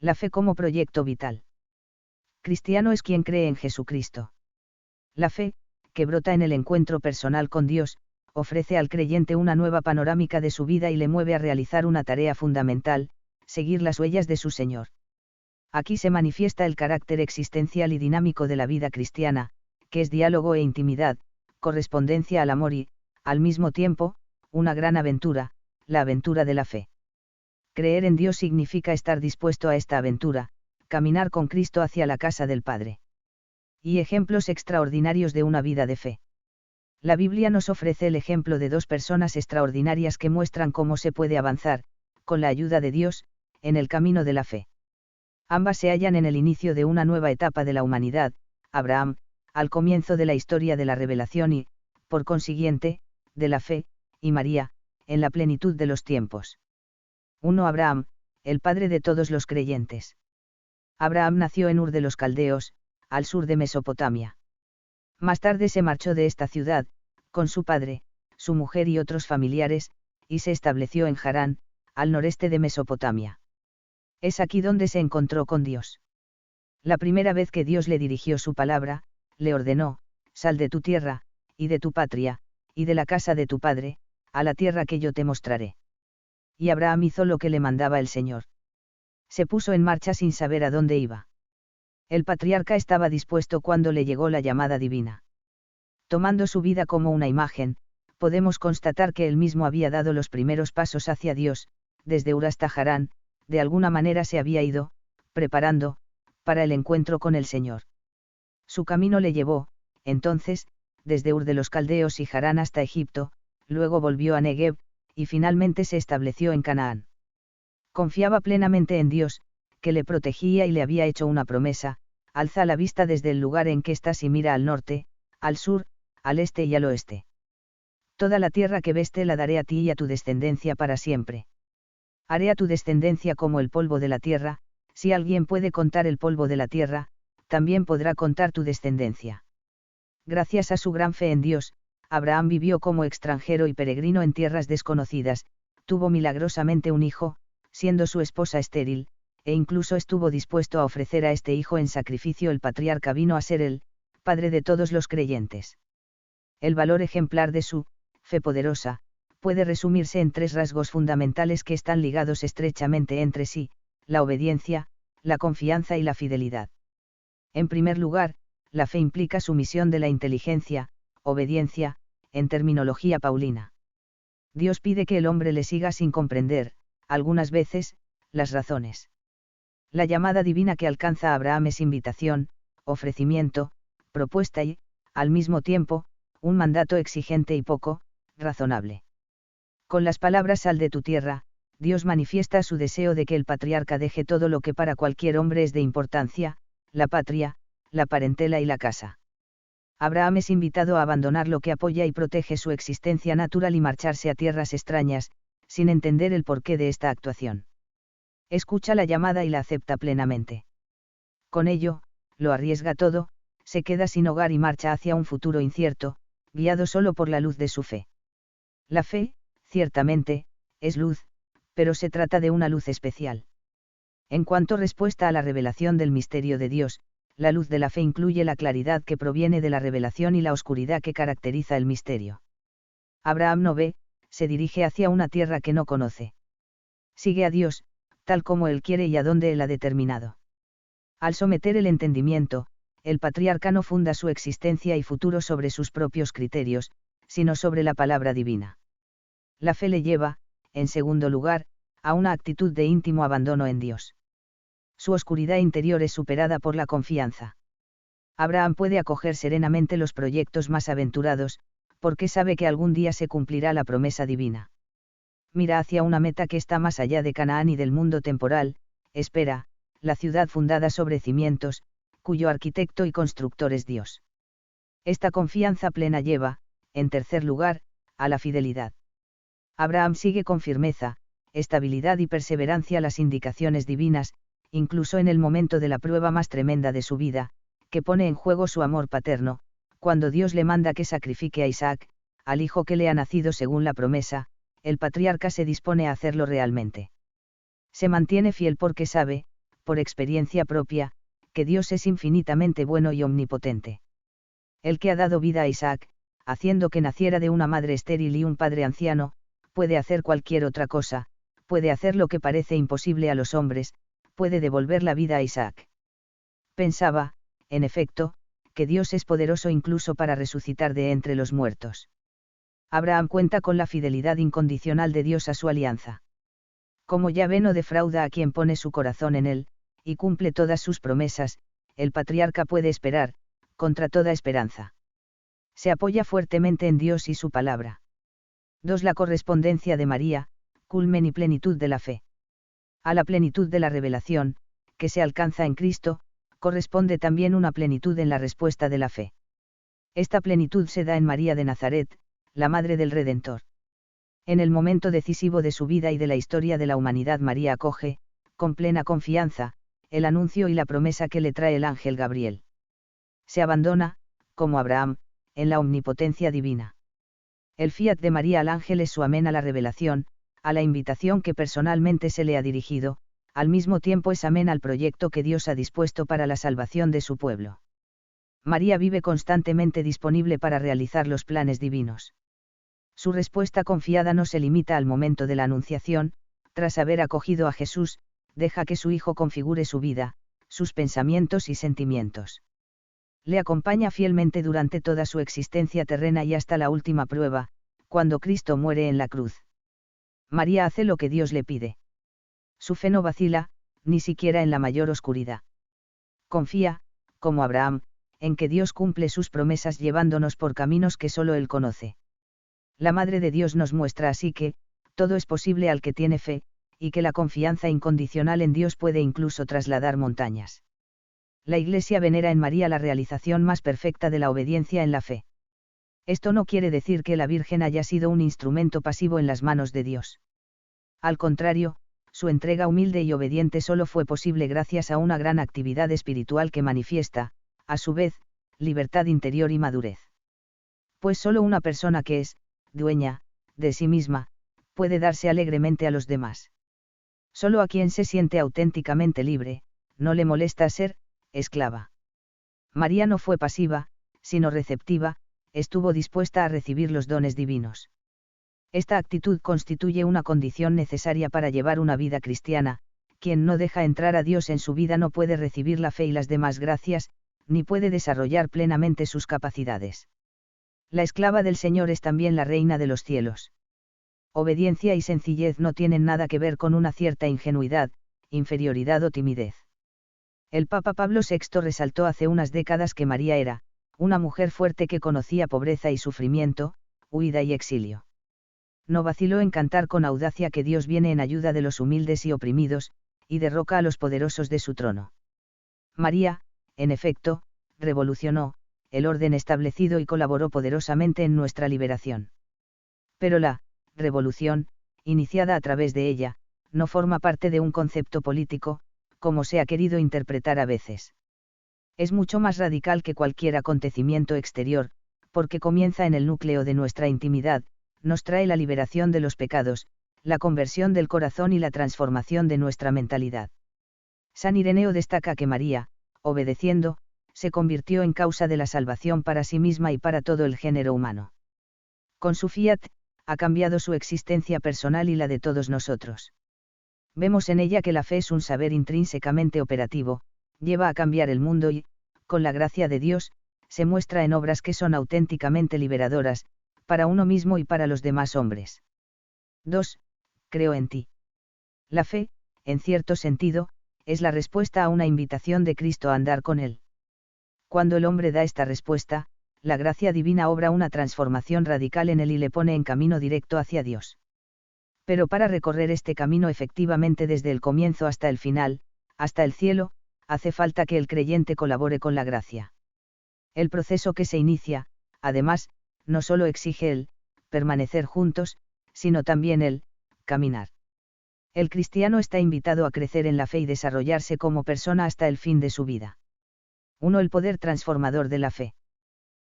La fe como proyecto vital. Cristiano es quien cree en Jesucristo. La fe, que brota en el encuentro personal con Dios, ofrece al creyente una nueva panorámica de su vida y le mueve a realizar una tarea fundamental, seguir las huellas de su Señor. Aquí se manifiesta el carácter existencial y dinámico de la vida cristiana, que es diálogo e intimidad, correspondencia al amor y, al mismo tiempo, una gran aventura, la aventura de la fe. Creer en Dios significa estar dispuesto a esta aventura, caminar con Cristo hacia la casa del Padre. Y ejemplos extraordinarios de una vida de fe. La Biblia nos ofrece el ejemplo de dos personas extraordinarias que muestran cómo se puede avanzar, con la ayuda de Dios, en el camino de la fe. Ambas se hallan en el inicio de una nueva etapa de la humanidad, Abraham, al comienzo de la historia de la revelación y, por consiguiente, de la fe, y María, en la plenitud de los tiempos. 1. Abraham, el padre de todos los creyentes. Abraham nació en Ur de los Caldeos, al sur de Mesopotamia. Más tarde se marchó de esta ciudad, con su padre, su mujer y otros familiares, y se estableció en Harán, al noreste de Mesopotamia. Es aquí donde se encontró con Dios. La primera vez que Dios le dirigió su palabra, le ordenó: sal de tu tierra, y de tu patria, y de la casa de tu padre, a la tierra que yo te mostraré. Y Abraham hizo lo que le mandaba el Señor. Se puso en marcha sin saber a dónde iba. El patriarca estaba dispuesto cuando le llegó la llamada divina. Tomando su vida como una imagen, podemos constatar que él mismo había dado los primeros pasos hacia Dios, desde Ur hasta Harán, de alguna manera se había ido, preparando, para el encuentro con el Señor. Su camino le llevó, entonces, desde Ur de los Caldeos y Harán hasta Egipto, luego volvió a Negev, y finalmente se estableció en Canaán. Confiaba plenamente en Dios, que le protegía y le había hecho una promesa: alza la vista desde el lugar en que estás y mira al norte, al sur, al este y al oeste. Toda la tierra que ves te la daré a ti y a tu descendencia para siempre. Haré a tu descendencia como el polvo de la tierra. Si alguien puede contar el polvo de la tierra, también podrá contar tu descendencia. Gracias a su gran fe en Dios, Abraham vivió como extranjero y peregrino en tierras desconocidas, tuvo milagrosamente un hijo, siendo su esposa estéril, e incluso estuvo dispuesto a ofrecer a este hijo en sacrificio. El patriarca vino a ser el padre de todos los creyentes. El valor ejemplar de su fe poderosa puede resumirse en tres rasgos fundamentales que están ligados estrechamente entre sí: la obediencia, la confianza y la fidelidad. En primer lugar, la fe implica sumisión de la inteligencia, obediencia, en terminología paulina. Dios pide que el hombre le siga sin comprender, algunas veces, las razones. La llamada divina que alcanza a Abraham es invitación, ofrecimiento, propuesta y, al mismo tiempo, un mandato exigente y poco razonable. Con las palabras sal de tu tierra, Dios manifiesta su deseo de que el patriarca deje todo lo que para cualquier hombre es de importancia: la patria, la parentela y la casa. Abraham es invitado a abandonar lo que apoya y protege su existencia natural y marcharse a tierras extrañas, sin entender el porqué de esta actuación. Escucha la llamada y la acepta plenamente. Con ello, lo arriesga todo, se queda sin hogar y marcha hacia un futuro incierto, guiado solo por la luz de su fe. La fe, ciertamente, es luz, pero se trata de una luz especial. En cuanto respuesta a la revelación del misterio de Dios, la luz de la fe incluye la claridad que proviene de la revelación y la oscuridad que caracteriza el misterio. Abraham no ve, se dirige hacia una tierra que no conoce. Sigue a Dios, tal como Él quiere y a donde Él ha determinado. Al someter el entendimiento, el patriarca no funda su existencia y futuro sobre sus propios criterios, sino sobre la palabra divina. La fe le lleva, en segundo lugar, a una actitud de íntimo abandono en Dios. Su oscuridad interior es superada por la confianza. Abraham puede acoger serenamente los proyectos más aventurados, porque sabe que algún día se cumplirá la promesa divina. Mira hacia una meta que está más allá de Canaán y del mundo temporal: espera, la ciudad fundada sobre cimientos, cuyo arquitecto y constructor es Dios. Esta confianza plena lleva, en tercer lugar, a la fidelidad. Abraham sigue con firmeza, estabilidad y perseverancia las indicaciones divinas, incluso en el momento de la prueba más tremenda de su vida, que pone en juego su amor paterno, cuando Dios le manda que sacrifique a Isaac, al hijo que le ha nacido según la promesa. El patriarca se dispone a hacerlo realmente. Se mantiene fiel porque sabe, por experiencia propia, que Dios es infinitamente bueno y omnipotente. El que ha dado vida a Isaac, haciendo que naciera de una madre estéril y un padre anciano, puede hacer cualquier otra cosa, puede hacer lo que parece imposible a los hombres, puede devolver la vida a Isaac. Pensaba, en efecto, que Dios es poderoso incluso para resucitar de entre los muertos. Abraham cuenta con la fidelidad incondicional de Dios a su alianza. Como Yahvé no defrauda a quien pone su corazón en él, y cumple todas sus promesas, el patriarca puede esperar, contra toda esperanza. Se apoya fuertemente en Dios y su palabra. 2. La correspondencia de María, culmen y plenitud de la fe. A la plenitud de la revelación, que se alcanza en Cristo, corresponde también una plenitud en la respuesta de la fe. Esta plenitud se da en María de Nazaret, la Madre del Redentor. En el momento decisivo de su vida y de la historia de la humanidad, María acoge, con plena confianza, el anuncio y la promesa que le trae el ángel Gabriel. Se abandona, como Abraham, en la omnipotencia divina. El fiat de María al ángel es su amén a la revelación, a la invitación que personalmente se le ha dirigido, al mismo tiempo es amén al proyecto que Dios ha dispuesto para la salvación de su pueblo. María vive constantemente disponible para realizar los planes divinos. Su respuesta confiada no se limita al momento de la anunciación, tras haber acogido a Jesús, deja que su Hijo configure su vida, sus pensamientos y sentimientos. Le acompaña fielmente durante toda su existencia terrena y hasta la última prueba, cuando Cristo muere en la cruz. María hace lo que Dios le pide. Su fe no vacila, ni siquiera en la mayor oscuridad. Confía, como Abraham, en que Dios cumple sus promesas llevándonos por caminos que solo Él conoce. La Madre de Dios nos muestra así que, todo es posible al que tiene fe, y que la confianza incondicional en Dios puede incluso trasladar montañas. La Iglesia venera en María la realización más perfecta de la obediencia en la fe. Esto no quiere decir que la Virgen haya sido un instrumento pasivo en las manos de Dios. Al contrario, su entrega humilde y obediente solo fue posible gracias a una gran actividad espiritual que manifiesta, a su vez, libertad interior y madurez. Pues solo una persona que es, dueña, de sí misma, puede darse alegremente a los demás. Solo a quien se siente auténticamente libre, no le molesta ser, esclava. María no fue pasiva, sino receptiva, estuvo dispuesta a recibir los dones divinos. Esta actitud constituye una condición necesaria para llevar una vida cristiana. Quien no deja entrar a Dios en su vida no puede recibir la fe y las demás gracias, ni puede desarrollar plenamente sus capacidades. La esclava del Señor es también la reina de los cielos. Obediencia y sencillez no tienen nada que ver con una cierta ingenuidad, inferioridad o timidez. El Papa Pablo VI resaltó hace unas décadas que María era, una mujer fuerte que conocía pobreza y sufrimiento, huida y exilio. No vaciló en cantar con audacia que Dios viene en ayuda de los humildes y oprimidos, y derroca a los poderosos de su trono. María, en efecto, revolucionó el orden establecido y colaboró poderosamente en nuestra liberación. Pero la revolución, iniciada a través de ella, no forma parte de un concepto político, como se ha querido interpretar a veces. Es mucho más radical que cualquier acontecimiento exterior, porque comienza en el núcleo de nuestra intimidad, nos trae la liberación de los pecados, la conversión del corazón y la transformación de nuestra mentalidad. San Ireneo destaca que María, obedeciendo, se convirtió en causa de la salvación para sí misma y para todo el género humano. Con su fiat, ha cambiado su existencia personal y la de todos nosotros. Vemos en ella que la fe es un saber intrínsecamente operativo, lleva a cambiar el mundo y, con la gracia de Dios, se muestra en obras que son auténticamente liberadoras, para uno mismo y para los demás hombres. 2. Creo en ti. La fe, en cierto sentido, es la respuesta a una invitación de Cristo a andar con Él. Cuando el hombre da esta respuesta, la gracia divina obra una transformación radical en él y le pone en camino directo hacia Dios. Pero para recorrer este camino efectivamente desde el comienzo hasta el final, hasta el cielo, hace falta que el creyente colabore con la gracia. El proceso que se inicia, además, no solo exige el permanecer juntos, sino también el caminar. El cristiano está invitado a crecer en la fe y desarrollarse como persona hasta el fin de su vida. 1. El poder transformador de la fe.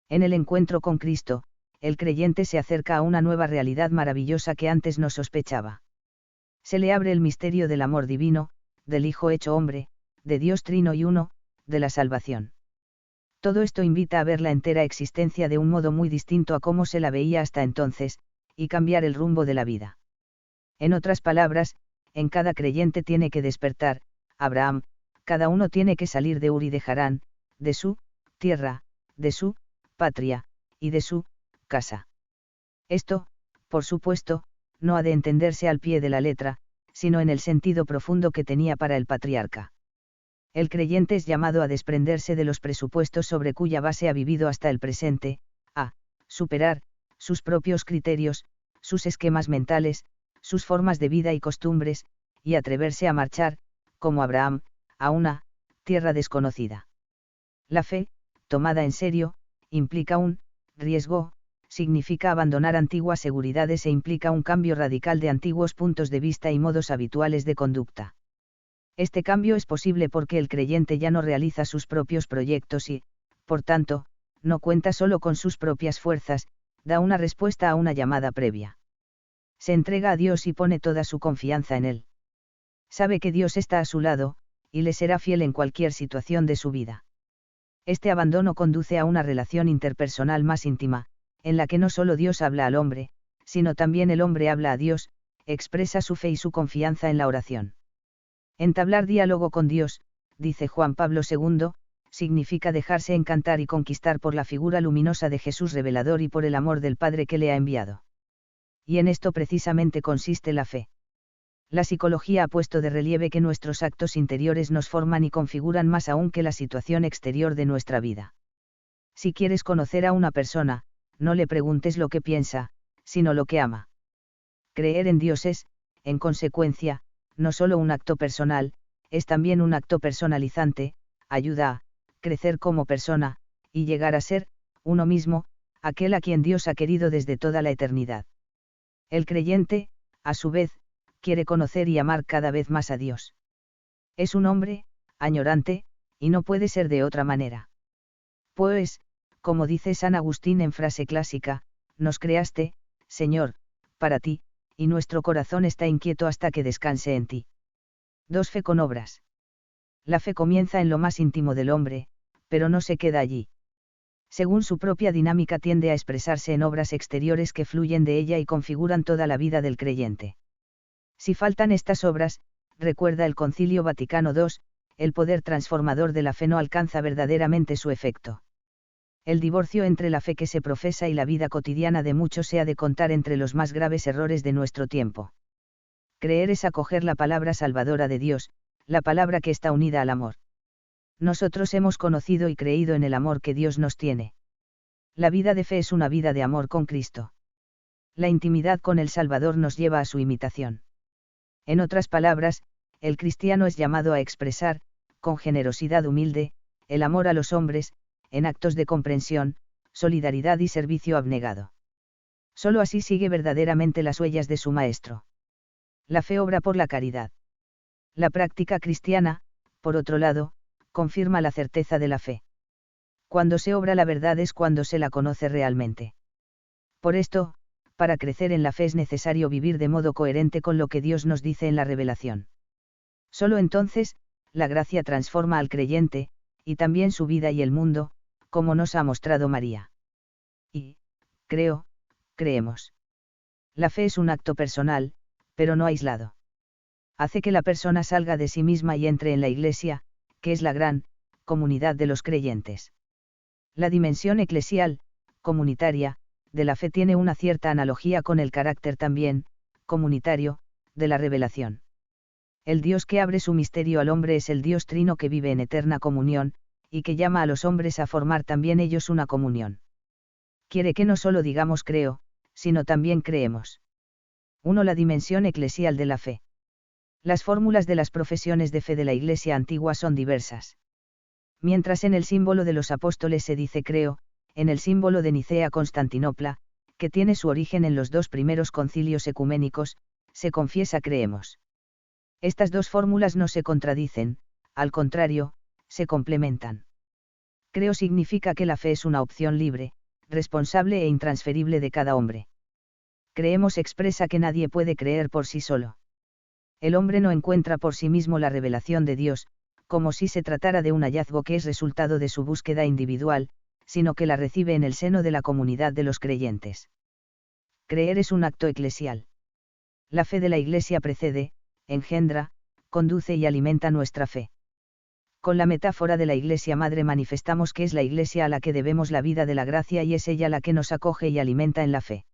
En el encuentro con Cristo, el creyente se acerca a una nueva realidad maravillosa que antes no sospechaba. Se le abre el misterio del amor divino, del Hijo hecho hombre, de Dios Trino y Uno, de la salvación. Todo esto invita a ver la entera existencia de un modo muy distinto a cómo se la veía hasta entonces, y cambiar el rumbo de la vida. En otras palabras, en cada creyente tiene que despertar, Abraham, cada uno tiene que salir de Ur y de Harán, de su tierra, de su patria, y de su casa. Esto, por supuesto, no ha de entenderse al pie de la letra, sino en el sentido profundo que tenía para el patriarca. El creyente es llamado a desprenderse de los presupuestos sobre cuya base ha vivido hasta el presente, a superar sus propios criterios, sus esquemas mentales, sus formas de vida y costumbres, y atreverse a marchar, como Abraham, a una tierra desconocida. La fe, tomada en serio, implica un riesgo, significa abandonar antiguas seguridades e implica un cambio radical de antiguos puntos de vista y modos habituales de conducta. Este cambio es posible porque el creyente ya no realiza sus propios proyectos y, por tanto, no cuenta solo con sus propias fuerzas, da una respuesta a una llamada previa. Se entrega a Dios y pone toda su confianza en Él. Sabe que Dios está a su lado, y le será fiel en cualquier situación de su vida. Este abandono conduce a una relación interpersonal más íntima, en la que no solo Dios habla al hombre, sino también el hombre habla a Dios, expresa su fe y su confianza en la oración. Entablar diálogo con Dios, dice Juan Pablo II, significa dejarse encantar y conquistar por la figura luminosa de Jesús revelador y por el amor del Padre que le ha enviado. Y en esto precisamente consiste la fe. La psicología ha puesto de relieve que nuestros actos interiores nos forman y configuran más aún que la situación exterior de nuestra vida. Si quieres conocer a una persona, no le preguntes lo que piensa, sino lo que ama. Creer en Dios es, en consecuencia, no solo un acto personal, es también un acto personalizante, ayuda a crecer como persona, y llegar a ser, uno mismo, aquel a quien Dios ha querido desde toda la eternidad. El creyente, a su vez, quiere conocer y amar cada vez más a Dios. Es un hombre, añorante, y no puede ser de otra manera. Pues, como dice San Agustín en frase clásica, nos creaste, Señor, para ti, y nuestro corazón está inquieto hasta que descanse en ti. 2. Fe con obras. La fe comienza en lo más íntimo del hombre, pero no se queda allí. Según su propia dinámica tiende a expresarse en obras exteriores que fluyen de ella y configuran toda la vida del creyente. Si faltan estas obras, recuerda el Concilio Vaticano II, el poder transformador de la fe no alcanza verdaderamente su efecto. El divorcio entre la fe que se profesa y la vida cotidiana de muchos se ha de contar entre los más graves errores de nuestro tiempo. Creer es acoger la palabra salvadora de Dios, la palabra que está unida al amor. Nosotros hemos conocido y creído en el amor que Dios nos tiene. La vida de fe es una vida de amor con Cristo. La intimidad con el Salvador nos lleva a su imitación. En otras palabras, el cristiano es llamado a expresar, con generosidad humilde, el amor a los hombres, en actos de comprensión, solidaridad y servicio abnegado. Solo así sigue verdaderamente las huellas de su Maestro. La fe obra por la caridad. La práctica cristiana, por otro lado, confirma la certeza de la fe. Cuando se obra la verdad es cuando se la conoce realmente. Por esto, para crecer en la fe es necesario vivir de modo coherente con lo que Dios nos dice en la revelación. Solo entonces, la gracia transforma al creyente, y también su vida y el mundo, como nos ha mostrado María. Y, creemos. La fe es un acto personal, pero no aislado. Hace que la persona salga de sí misma y entre en la Iglesia, que es la gran comunidad de los creyentes. La dimensión eclesial, comunitaria, de la fe tiene una cierta analogía con el carácter también, comunitario, de la revelación. El Dios que abre su misterio al hombre es el Dios trino que vive en eterna comunión, y que llama a los hombres a formar también ellos una comunión. Quiere que no solo digamos creo, sino también creemos. 1. La dimensión eclesial de la fe. Las fórmulas de las profesiones de fe de la Iglesia antigua son diversas. Mientras en el símbolo de los apóstoles se dice creo, en el símbolo de Nicea-Constantinopla, que tiene su origen en los dos primeros concilios ecuménicos, se confiesa creemos. Estas dos fórmulas no se contradicen, al contrario, se complementan. Creo significa que la fe es una opción libre, responsable e intransferible de cada hombre. Creemos expresa que nadie puede creer por sí solo. El hombre no encuentra por sí mismo la revelación de Dios, como si se tratara de un hallazgo que es resultado de su búsqueda individual, sino que la recibe en el seno de la comunidad de los creyentes. Creer es un acto eclesial. La fe de la Iglesia precede, engendra, conduce y alimenta nuestra fe. Con la metáfora de la Iglesia Madre manifestamos que es la Iglesia a la que debemos la vida de la gracia y es ella la que nos acoge y alimenta en la fe.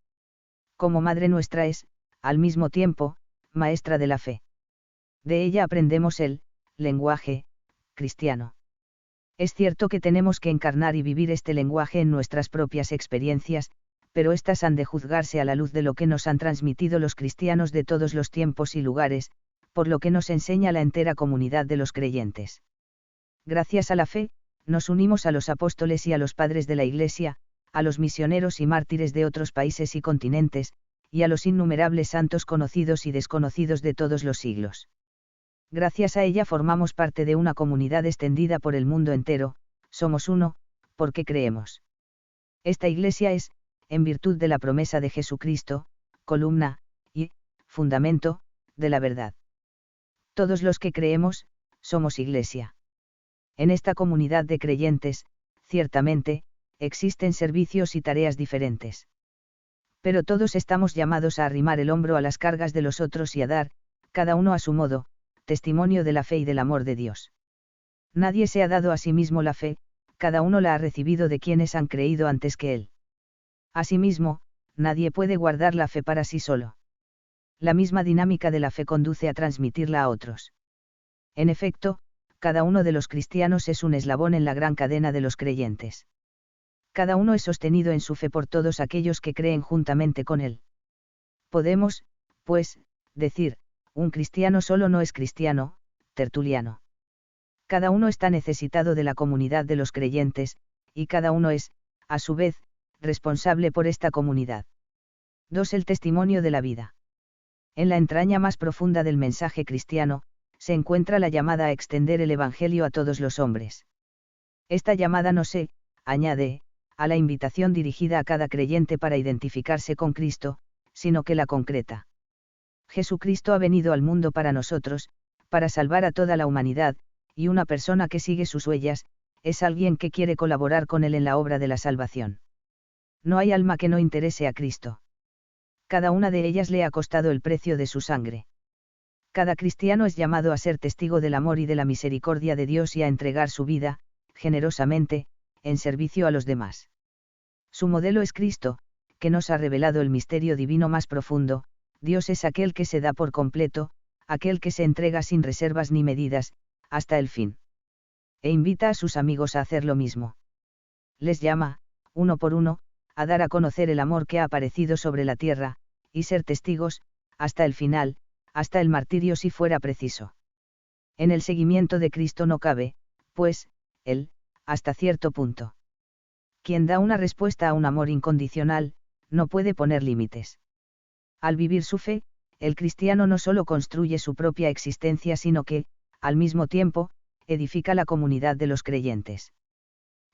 Como Madre nuestra es, al mismo tiempo, maestra de la fe. De ella aprendemos el lenguaje cristiano. Es cierto que tenemos que encarnar y vivir este lenguaje en nuestras propias experiencias, pero éstas han de juzgarse a la luz de lo que nos han transmitido los cristianos de todos los tiempos y lugares, por lo que nos enseña la entera comunidad de los creyentes. Gracias a la fe, nos unimos a los apóstoles y a los padres de la Iglesia, a los misioneros y mártires de otros países y continentes, y a los innumerables santos conocidos y desconocidos de todos los siglos. Gracias a ella formamos parte de una comunidad extendida por el mundo entero, somos uno, porque creemos. Esta Iglesia es, en virtud de la promesa de Jesucristo, columna, y, fundamento, de la verdad. Todos los que creemos, somos Iglesia. En esta comunidad de creyentes, ciertamente, existen servicios y tareas diferentes. Pero todos estamos llamados a arrimar el hombro a las cargas de los otros y a dar, cada uno a su modo, testimonio de la fe y del amor de Dios. Nadie se ha dado a sí mismo la fe, cada uno la ha recibido de quienes han creído antes que él. Asimismo, nadie puede guardar la fe para sí solo. La misma dinámica de la fe conduce a transmitirla a otros. En efecto, cada uno de los cristianos es un eslabón en la gran cadena de los creyentes. Cada uno es sostenido en su fe por todos aquellos que creen juntamente con él. Podemos, pues, decir, un cristiano solo no es cristiano, Tertuliano. Cada uno está necesitado de la comunidad de los creyentes, y cada uno es, a su vez, responsable por esta comunidad. 2. El testimonio de la vida. En la entraña más profunda del mensaje cristiano, se encuentra la llamada a extender el Evangelio a todos los hombres. Esta llamada no se añade a la invitación dirigida a cada creyente para identificarse con Cristo, sino que la concreta. Jesucristo ha venido al mundo para nosotros, para salvar a toda la humanidad, y una persona que sigue sus huellas, es alguien que quiere colaborar con él en la obra de la salvación. No hay alma que no interese a Cristo. Cada una de ellas le ha costado el precio de su sangre. Cada cristiano es llamado a ser testigo del amor y de la misericordia de Dios y a entregar su vida, generosamente, en servicio a los demás. Su modelo es Cristo, que nos ha revelado el misterio divino más profundo. Dios es aquel que se da por completo, aquel que se entrega sin reservas ni medidas, hasta el fin. E invita a sus amigos a hacer lo mismo. Les llama, uno por uno, a dar a conocer el amor que ha aparecido sobre la tierra, y ser testigos, hasta el final, hasta el martirio si fuera preciso. En el seguimiento de Cristo no cabe, pues, él, hasta cierto punto. Quien da una respuesta a un amor incondicional, no puede poner límites. Al vivir su fe, el cristiano no solo construye su propia existencia sino que, al mismo tiempo, edifica la comunidad de los creyentes.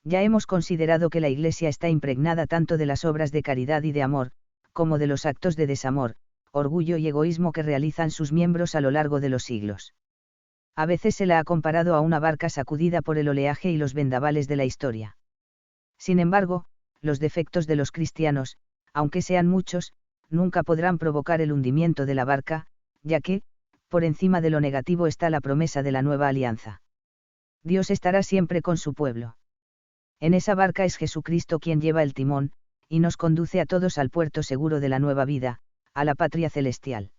Ya hemos considerado que la Iglesia está impregnada tanto de las obras de caridad y de amor, como de los actos de desamor, orgullo y egoísmo que realizan sus miembros a lo largo de los siglos. A veces se la ha comparado a una barca sacudida por el oleaje y los vendavales de la historia. Sin embargo, los defectos de los cristianos, aunque sean muchos, nunca podrán provocar el hundimiento de la barca, ya que, por encima de lo negativo está la promesa de la nueva alianza. Dios estará siempre con su pueblo. En esa barca es Jesucristo quien lleva el timón, y nos conduce a todos al puerto seguro de la nueva vida, a la patria celestial.